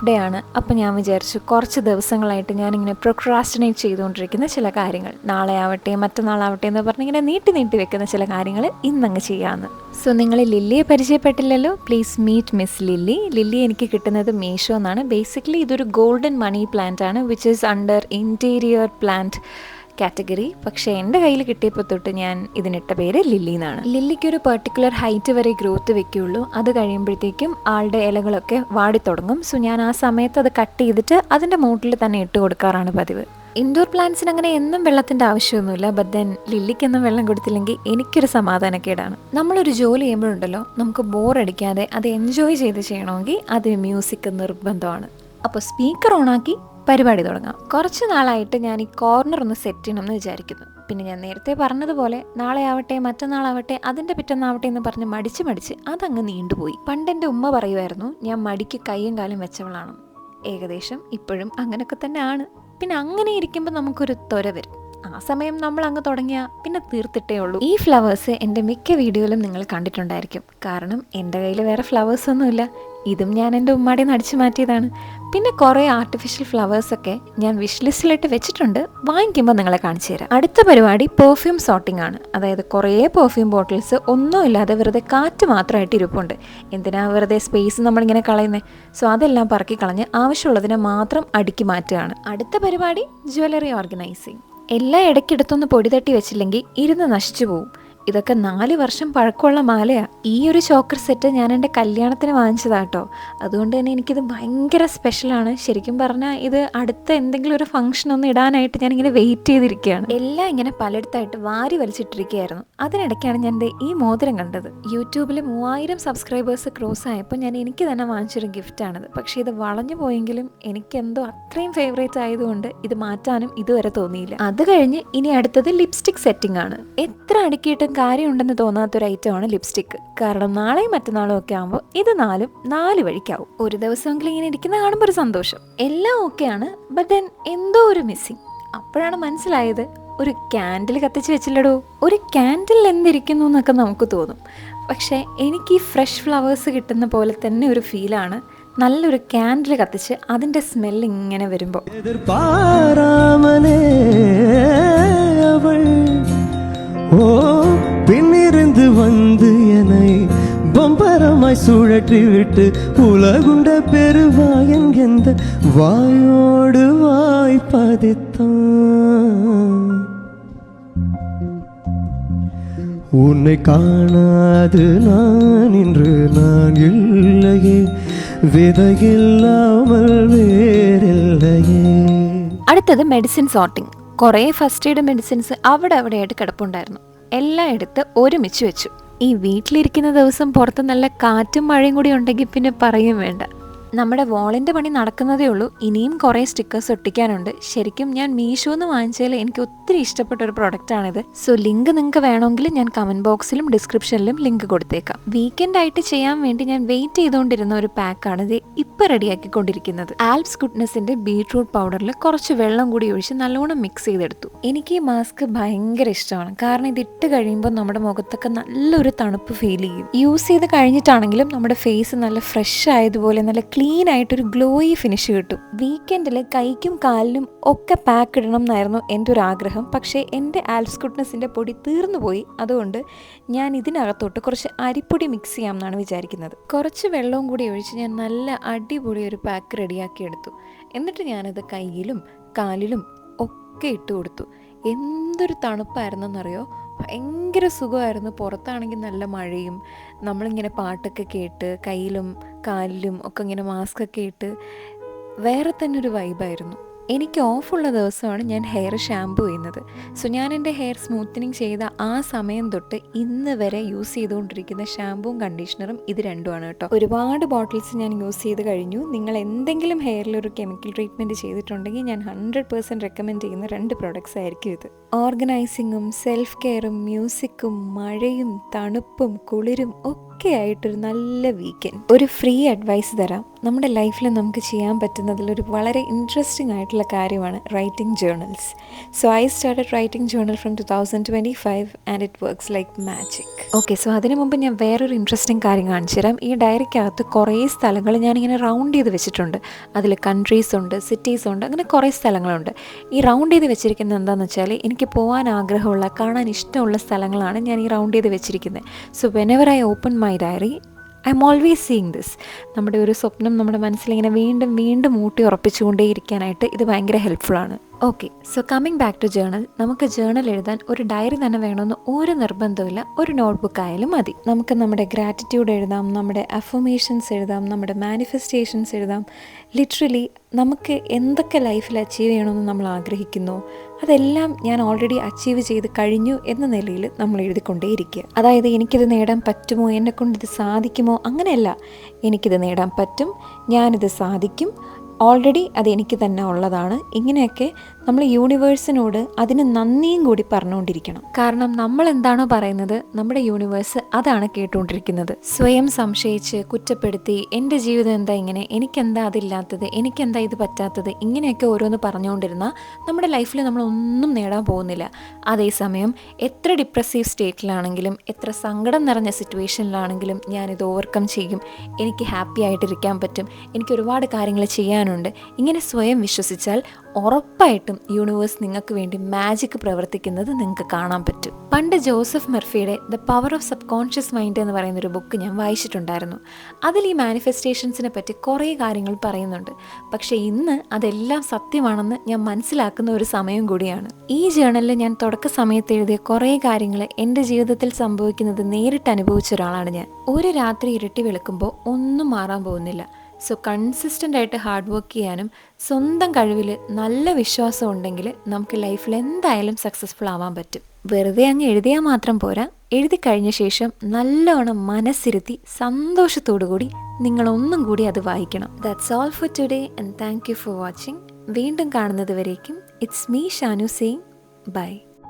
Day ആണ്. അപ്പോൾ ഞാൻ വിചാരിച്ചു കുറച്ച് ദിവസങ്ങളായിട്ട് ഞാനിങ്ങനെ പ്രൊക്രാസ്റ്റിനേറ്റ് ചെയ്തുകൊണ്ടിരിക്കുന്ന ചില കാര്യങ്ങൾ, നാളെ ആവട്ടെ മറ്റന്നാളാവട്ടെ എന്ന് പറഞ്ഞിങ്ങനെ നീട്ടി വെക്കുന്ന ചില കാര്യങ്ങൾ ഇന്നങ്ങ് ചെയ്യാമെന്ന്. സോ നിങ്ങൾ ലില്ലിയെ പരിചയപ്പെട്ടില്ലല്ലോ, please meet miss Lilly. Lilly എനിക്ക് കിട്ടുന്നത് മീഷോ എന്നാണ്. ബേസിക്കലി ഇതൊരു ഗോൾഡൻ മണി പ്ലാന്റ് ആണ്, which is under interior plant category. പക്ഷേ എൻ്റെ കയ്യിൽ കിട്ടിയപ്പോൾ തൊട്ട് ഞാൻ ഇതിനിട്ട പേര് ലില്ലി എന്നാണ്. ലില്ലിക്കൊരു പെർട്ടിക്കുലർ ഹൈറ്റ് വരെ ഗ്രോത്ത് വെക്കുകയുള്ളൂ. അത് കഴിയുമ്പോഴത്തേക്കും ആളുടെ ഇലകളൊക്കെ വാടിത്തുടങ്ങും. സോ ഞാൻ ആ സമയത്ത് അത് കട്ട് ചെയ്തിട്ട് അതിൻ്റെ മൂട്ടിൽ തന്നെ ഇട്ട് കൊടുക്കാറാണ് പതിവ്. ഇൻഡോർ പ്ലാന്റ്സിന് അങ്ങനെ എന്നും വെള്ളത്തിൻ്റെ ആവശ്യമൊന്നുമില്ല. ബട്ട് ദെൻ ലില്ലിക്കൊന്നും വെള്ളം കൊടുത്തില്ലെങ്കിൽ എനിക്കൊരു സമാധാനക്കേടാണ്. നമ്മളൊരു ജോലി ചെയ്യുമ്പോഴുണ്ടല്ലോ, നമുക്ക് ബോറടിക്കാതെ അത് എൻജോയ് ചെയ്ത് ചെയ്യണമെങ്കിൽ അതിന് മ്യൂസിക് നിർബന്ധമാണ്. അപ്പോൾ സ്പീക്കർ ഓണാക്കി പരിപാടി തുടങ്ങാം. കുറച്ച് നാളായിട്ട് ഞാൻ ഈ കോർണർ ഒന്ന് സെറ്റ് ചെയ്യണം എന്ന് വിചാരിക്കുന്നു. പിന്നെ ഞാൻ നേരത്തെ പറഞ്ഞതുപോലെ നാളെ ആവട്ടെ മറ്റന്നാളാവട്ടെ അതിൻ്റെ പിറ്റന്നാവട്ടെ എന്ന് പറഞ്ഞ് മടിച്ച് അതങ്ങ് നീണ്ടുപോയി. പണ്ട് എൻ്റെ ഉമ്മ പറയുമായിരുന്നു ഞാൻ മടിക്ക് കൈയും കാലും വെച്ചവളാണ്. ഏകദേശം ഇപ്പോഴും അങ്ങനെയൊക്കെ തന്നെ ആണ്. പിന്നെ അങ്ങനെ ഇരിക്കുമ്പോൾ നമുക്കൊരു ത്വര വരും. ആ സമയം നമ്മൾ അങ്ങ് തുടങ്ങിയാൽ പിന്നെ തീർത്തിട്ടേ ഉള്ളൂ. ഈ ഫ്ലവേഴ്സ് എൻ്റെ മിക്ക വീഡിയോയിലും നിങ്ങൾ കണ്ടിട്ടുണ്ടായിരിക്കും. കാരണം എൻ്റെ കയ്യിൽ വേറെ ഫ്ലവേഴ്സൊന്നുമില്ല. ഇതും ഞാൻ എൻ്റെ ഉമ്മാടെ നിന്ന് അടിച്ചു മാറ്റിയതാണ്. പിന്നെ കുറേ ആർട്ടിഫിഷ്യൽ ഫ്ലവേഴ്സൊക്കെ ഞാൻ വിഷ് ലിസ്റ്റിലിട്ട് വെച്ചിട്ടുണ്ട്. വാങ്ങിക്കുമ്പോൾ നിങ്ങളെ കാണിച്ചു തരാം. അടുത്ത പരിപാടി പെർഫ്യൂം സോർട്ടിംഗ് ആണ്. അതായത് കുറേ പെർഫ്യൂം ബോട്ടിൽസ് ഒന്നുമില്ലാതെ വെറുതെ കാറ്റ് മാത്രമായിട്ട് ഇരിപ്പുണ്ട്. എന്തിനാ വെറുതെ സ്പേസ് നമ്മളിങ്ങനെ കളയുന്നത്? സോ അതെല്ലാം പറക്കി കളഞ്ഞ് ആവശ്യമുള്ളതിനെ മാത്രം അടുക്കി മാറ്റുകയാണ്. അടുത്ത പരിപാടി ജ്വല്ലറി ഓർഗനൈസിങ്. എല്ലാ ഇടയ്ക്കിടത്തൊന്ന് പൊടി തട്ടി വെച്ചില്ലെങ്കിൽ ഇരുന്ന് നശിച്ചു പോവും. ഇതൊക്കെ 4 വർഷം പഴക്കമുള്ള മാലയാണ്. ഈ ഒരു ചോക്കർ സെറ്റ് ഞാൻ എൻ്റെ കല്യാണത്തിന് വാങ്ങിച്ചതാട്ടോ. അതുകൊണ്ട് തന്നെ എനിക്കിത് ഭയങ്കര സ്പെഷ്യലാണ്. ശരിക്കും പറഞ്ഞാൽ ഇത് അടുത്ത എന്തെങ്കിലും ഒരു ഫംഗ്ഷൻ ഒന്ന് ഇടാനായിട്ട് ഞാനിങ്ങനെ വെയിറ്റ് ചെയ്തിരിക്കുകയാണ്. എല്ലാം ഇങ്ങനെ പലയിടത്തായിട്ട് വാരി വലിച്ചിട്ടിരിക്കുകയായിരുന്നു. അതിനിടയ്ക്കാണ് ഞാൻ ഈ മോതിരം കണ്ടത്. യൂട്യൂബിൽ 3000 സബ്സ്ക്രൈബേഴ്സ് ക്രോസ് ആയപ്പോൾ ഞാൻ എനിക്ക് തന്നെ വാങ്ങിച്ചൊരു ഗിഫ്റ്റാണിത്. പക്ഷേ ഇത് വളഞ്ഞു പോയെങ്കിലും എനിക്കെന്തോ അത്രയും ഫേവറേറ്റ് ആയതുകൊണ്ട് ഇത് മാറ്റാനും ഇതുവരെ തോന്നിയില്ല. അത് കഴിഞ്ഞ് ഇനി അടുത്തത് ലിപ്സ്റ്റിക് സെറ്റിംഗ് ആണ്. എത്ര അടുക്കിയിട്ടും കാര്യമുണ്ടെന്ന് തോന്നാത്തൊരു ഐറ്റമാണ് ലിപ്സ്റ്റിക്. കാരണം നാളെയും മറ്റന്നാളും ഒക്കെ ആകുമ്പോൾ ഇത് 4 വഴിക്കാവും. ഒരു ദിവസമെങ്കിലും ഇങ്ങനെ ഇരിക്കുന്ന കാണുമ്പോൾ ഒരു സന്തോഷം. എല്ലാം ഓക്കെയാണ്. ബട്ട് ദെൻ എന്തോ ഒരു മിസ്സിങ്. അപ്പോഴാണ് മനസ്സിലായത്, ഒരു ക്യാൻഡിൽ കത്തിച്ച് വെച്ചില്ലടോ. ഒരു ക്യാൻഡിൽ എന്തിരിക്കുന്നു എന്നൊക്കെ നമുക്ക് തോന്നും. പക്ഷേ എനിക്ക് ഈ ഫ്രഷ് ഫ്ലവേഴ്സ് കിട്ടുന്ന പോലെ തന്നെ ഒരു ഫീലാണ് നല്ലൊരു ക്യാൻഡിൽ കത്തിച്ച് അതിൻ്റെ സ്മെല്ല് ഇങ്ങനെ വരുമ്പോൾ. பின்னிருந்து வந்து என்னை பம்பரமாய் சுழற்றி விட்டு உலகுண்ட பெருவாயன் எந்த வாயோடு வாய் பதித்தான். உன்னை காணாது நான் இன்று நான் இல்லையே, വിതയില്ലാமல் വേറില്ലയേ. അടുത്തത് മെഡിസിൻ സോർട്ടിംഗ്. കുറേ ഫസ്റ്റ് എയ്ഡ് മെഡിസിൻസ് അവിടെ ആയിട്ട് കിടപ്പുണ്ടായിരുന്നു. എല്ലാം എടുത്ത് ഒരുമിച്ച് വെച്ചു. ഈ വീട്ടിലിരിക്കുന്ന ദിവസം പുറത്ത് നല്ല കാറ്റും മഴയും കൂടി ഉണ്ടെങ്കിൽ പിന്നെ പറയും വേണ്ട. നമ്മുടെ വോളിൻ്റെ പണി നടക്കുന്നതേ ഉള്ളൂ. ഇനിയും കുറേ സ്റ്റിക്കേഴ്സ് ഒട്ടിക്കാനുണ്ട്. ശരിക്കും ഞാൻ മീഷോന്ന് വാങ്ങിച്ചതിൽ എനിക്ക് ഒത്തിരി ഇഷ്ടപ്പെട്ട ഒരു പ്രൊഡക്റ്റാണിത്. സോ ലിങ്ക് നിങ്ങൾക്ക് വേണമെങ്കിൽ ഞാൻ കമൻറ്റ് ബോക്സിലും ഡിസ്ക്രിപ്ഷനിലും ലിങ്ക് കൊടുത്തേക്കാം. വീക്കെൻഡ് ആയിട്ട് ചെയ്യാൻ വേണ്ടി ഞാൻ വെയിറ്റ് ചെയ്തുകൊണ്ടിരുന്ന ഒരു പാക്കാണിത് ഇപ്പോൾ റെഡിയാക്കിക്കൊണ്ടിരിക്കുന്നത്. ആൽപ്സ് ഗുഡ്നെസ്സിൻ്റെ ബീട്രൂട്ട് പൗഡറിൽ കുറച്ച് വെള്ളം കൂടി ഒഴിച്ച് നല്ലോണം മിക്സ് ചെയ്തെടുത്തു. എനിക്ക് ഈ മാസ്ക് ഭയങ്കര ഇഷ്ടമാണ്. കാരണം ഇത് ഇട്ട് കഴിയുമ്പോൾ നമ്മുടെ മുഖത്തൊക്കെ നല്ലൊരു തണുപ്പ് ഫീൽ ചെയ്യും. യൂസ് ചെയ്ത് കഴിഞ്ഞിട്ടാണെങ്കിലും നമ്മുടെ ഫേസ് നല്ല ഫ്രഷ് ആയതുപോലെ നല്ല ക്ലീൻ ആയിട്ടൊരു ഗ്ലോയി ഫിനിഷ് കിട്ടും. വീക്കെൻഡിൽ കൈക്കും കാലിനും ഒക്കെ പാക്ക് ഇടണം എന്നായിരുന്നു എൻ്റെ ഒരു ആഗ്രഹം. പക്ഷേ എൻ്റെ ആൽപ്സ് ഗുഡ്നെസ്സിൻ്റെ പൊടി തീർന്നു പോയി. അതുകൊണ്ട് ഞാൻ ഇതിനകത്തോട്ട് കുറച്ച് അരിപ്പൊടി മിക്സ് ചെയ്യാം എന്നാണ് വിചാരിക്കുന്നത്. കുറച്ച് വെള്ളവും കൂടി ഒഴിച്ച് ഞാൻ നല്ല അടിപൊളി ഒരു പാക്ക് റെഡിയാക്കി എടുത്തു. എന്നിട്ട് ഞാനത് കയ്യിലും കാലിലും ഒക്കെ ഇട്ട് കൊടുത്തു. എന്തൊരു തണുപ്പായിരുന്നെന്നറിയോ. ഭയങ്കര സുഖമായിരുന്നു. പുറത്താണെങ്കിൽ നല്ല മഴയും. നമ്മളിങ്ങനെ പാട്ടൊക്കെ കേട്ട് കയ്യിലും കാലിലും ഒക്കെ ഇങ്ങനെ മാസ്കൊക്കെ ഇട്ട് വേറെ തന്നെ ഒരു വൈബായിരുന്നു. എനിക്ക് ഓഫുള്ള ദിവസമാണ് ഞാൻ ഹെയർ ഷാമ്പു ചെയ്യുന്നത്. സോ ഞാൻ എൻ്റെ ഹെയർ സ്മൂത്തനിങ് ചെയ്ത ആ സമയം തൊട്ട് ഇന്ന് വരെ യൂസ് ചെയ്തുകൊണ്ടിരിക്കുന്ന ഷാമ്പുവും കണ്ടീഷണറും ഇത് രണ്ടുമാണ് കേട്ടോ. ഒരുപാട് ബോട്ടിൽസ് ഞാൻ യൂസ് ചെയ്ത് കഴിഞ്ഞു. നിങ്ങൾ എന്തെങ്കിലും ഹെയറിലൊരു കെമിക്കൽ ട്രീറ്റ്മെൻറ്റ് ചെയ്തിട്ടുണ്ടെങ്കിൽ ഞാൻ 100% റെക്കമെൻഡ് ചെയ്യുന്ന 2 പ്രോഡക്റ്റ്സ് ആയിരിക്കും ഇത്. ഓർഗനൈസിങ്ങും സെൽഫ് കെയറും മ്യൂസിക്കും മഴയും തണുപ്പും കുളിരും ഒക്കെ പക്കയായിട്ടൊരു നല്ല വീക്കെൻഡ്. ഒരു ഫ്രീ അഡ്വൈസ് തരാം. നമ്മുടെ ലൈഫിൽ നമുക്ക് ചെയ്യാൻ പറ്റുന്നതിലൊരു വളരെ ഇൻട്രസ്റ്റിംഗ് ആയിട്ടുള്ള കാര്യമാണ് writing journals. So I started writing journal from 2025 and it works like magic. Okay, so അതിനു മുമ്പ് ഞാൻ വേറൊരു ഇൻട്രസ്റ്റിംഗ് കാര്യം കാണിച്ചു തരാം. ഈ ഡയറിക്കകത്ത് കുറേ സ്ഥലങ്ങൾ ഞാനിങ്ങനെ റൗണ്ട് ചെയ്ത് വെച്ചിട്ടുണ്ട്. അതിൽ കൺട്രീസ് ഉണ്ട്, സിറ്റീസ് ഉണ്ട്, അങ്ങനെ കുറേ സ്ഥലങ്ങളുണ്ട്. ഈ റൗണ്ട് ചെയ്ത് വെച്ചിരിക്കുന്നത് എന്താണെന്ന് വെച്ചാൽ എനിക്ക് പോകാൻ ആഗ്രഹമുള്ള, കാണാൻ ഇഷ്ടമുള്ള സ്ഥലങ്ങളാണ് ഞാൻ ഈ റൗണ്ട് ചെയ്ത് വെച്ചിരിക്കുന്നത്. So whenever I open my diary I'm always seeing this. നമ്മുടെ ഒരു സ്വപ്നം നമ്മുടെ മനസ്സിലിങ്ങനെ വീണ്ടും വീണ്ടും ഊട്ടി ഉറപ്പിച്ചുകൊണ്ടേ ഇരിക്കാനായിട്ട് ഇത് ഭയങ്കര ഹെൽപ്ഫുള്ളാണ്. Okay, so coming back to journal. നമുക്ക് ജേർണൽ എഴുതാൻ ഒരു ഡയറി തന്നെ വേണമെന്ന് ഒരു നിർബന്ധമില്ല. ഒരു നോട്ട്ബുക്ക് ആയാലും മതി. നമുക്ക് നമ്മുടെ ഗ്രാറ്റിറ്റ്യൂഡ് എഴുതാം, നമ്മുടെ അഫർമേഷൻസ് എഴുതാം, നമ്മുടെ മാനിഫെസ്റ്റേഷൻസ് എഴുതാം. ലിറ്ററലി നമുക്ക് എന്തൊക്കെ ലൈഫിൽ അച്ചീവ് ചെയ്യണമെന്ന് നമ്മൾ ആഗ്രഹിക്കുന്നു അതെല്ലാം ഞാൻ ഓൾറെഡി അച്ചീവ് ചെയ്ത് കഴിഞ്ഞു എന്ന നിലയിൽ നമ്മൾ എഴുതിക്കൊണ്ടേയിരിക്കുക. അതായത് എനിക്കിത് നേടാൻ പറ്റുമോ, എന്നെക്കൊണ്ടിത് സാധിക്കുമോ, അങ്ങനെയല്ല. എനിക്കിത് നേടാൻ പറ്റും, ഞാനിത് സാധിക്കും, ഓൾറെഡി അതെനിക്ക് തന്നെ ഉള്ളതാണ്. ഇങ്ങനെയൊക്കെ നമ്മൾ യൂണിവേഴ്സിനോട് അതിന് നന്ദിയും കൂടി പറഞ്ഞുകൊണ്ടിരിക്കണം. കാരണം നമ്മൾ എന്താണോ പറയുന്നത് നമ്മുടെ യൂണിവേഴ്സ് അതാണ് കേട്ടുകൊണ്ടിരിക്കുന്നത്. സ്വയം സംശയിച്ച് കുറ്റപ്പെടുത്തി എൻ്റെ ജീവിതം എന്താ ഇങ്ങനെ, എനിക്കെന്താ അതില്ലാത്തത്, എനിക്കെന്താ ഇത് പറ്റാത്തത്, ഇങ്ങനെയൊക്കെ ഓരോന്ന് പറഞ്ഞുകൊണ്ടിരുന്നാൽ നമ്മുടെ ലൈഫിൽ നമ്മളൊന്നും നേടാൻ പോകുന്നില്ല. അതേസമയം എത്ര ഡിപ്രസീവ് സ്റ്റേറ്റിലാണെങ്കിലും എത്ര സങ്കടം നിറഞ്ഞ സിറ്റുവേഷനിലാണെങ്കിലും ഞാനിത് ഓവർകം ചെയ്യും, എനിക്ക് ഹാപ്പി ആയിട്ടിരിക്കാൻ പറ്റും, എനിക്ക് ഒരുപാട് കാര്യങ്ങൾ ചെയ്യാനുണ്ട്, ഇങ്ങനെ സ്വയം വിശ്വസിച്ചാൽ ഉറപ്പായിട്ടും യൂണിവേഴ്സ് നിങ്ങൾക്ക് വേണ്ടി മാജിക് പ്രവർത്തിക്കുന്നത് നിങ്ങൾക്ക് കാണാൻ പറ്റും. പണ്ട് ജോസഫ് മർഫിയുടെ the power of subconscious mind എന്ന് പറയുന്നൊരു ബുക്ക് ഞാൻ വായിച്ചിട്ടുണ്ടായിരുന്നു. അതിൽ ഈ മാനിഫെസ്റ്റേഷൻസിനെ പറ്റി കുറേ കാര്യങ്ങൾ പറയുന്നുണ്ട്. പക്ഷേ ഇന്ന് അതെല്ലാം സത്യമാണെന്ന് ഞാൻ മനസ്സിലാക്കുന്ന ഒരു സമയം കൂടിയാണ്. ഈ ജേർണലിൽ ഞാൻ തുടക്ക സമയത്ത് എഴുതിയ കുറേ കാര്യങ്ങൾ എൻ്റെ ജീവിതത്തിൽ സംഭവിക്കുന്നത് നേരിട്ട് അനുഭവിച്ച ഒരാളാണ് ഞാൻ. ഒരു രാത്രി ഇരുട്ടി വെളുക്കുമ്പോൾ ഒന്നും മാറാൻ പോകുന്നില്ല. സോ കൺസിസ്റ്റൻ്റ് ആയിട്ട് ഹാർഡ് വർക്ക് ചെയ്യാനും സ്വന്തം കഴിവിൽ നല്ല വിശ്വാസം ഉണ്ടെങ്കിൽ നമുക്ക് ലൈഫിൽ എന്തായാലും സക്സസ്ഫുൾ ആവാൻ പറ്റും. വെറുതെ അങ്ങ് എഴുതിയാൽ മാത്രം പോരാ, എഴുതി കഴിഞ്ഞ ശേഷം നല്ലോണം മനസ്സിരുത്തി സന്തോഷത്തോടു കൂടി നിങ്ങളൊന്നും കൂടി അത് വായിക്കണം. That's all for today and thank you for watching. വീണ്ടും കാണുന്നത് വരേക്കും it's me Shanu saying by.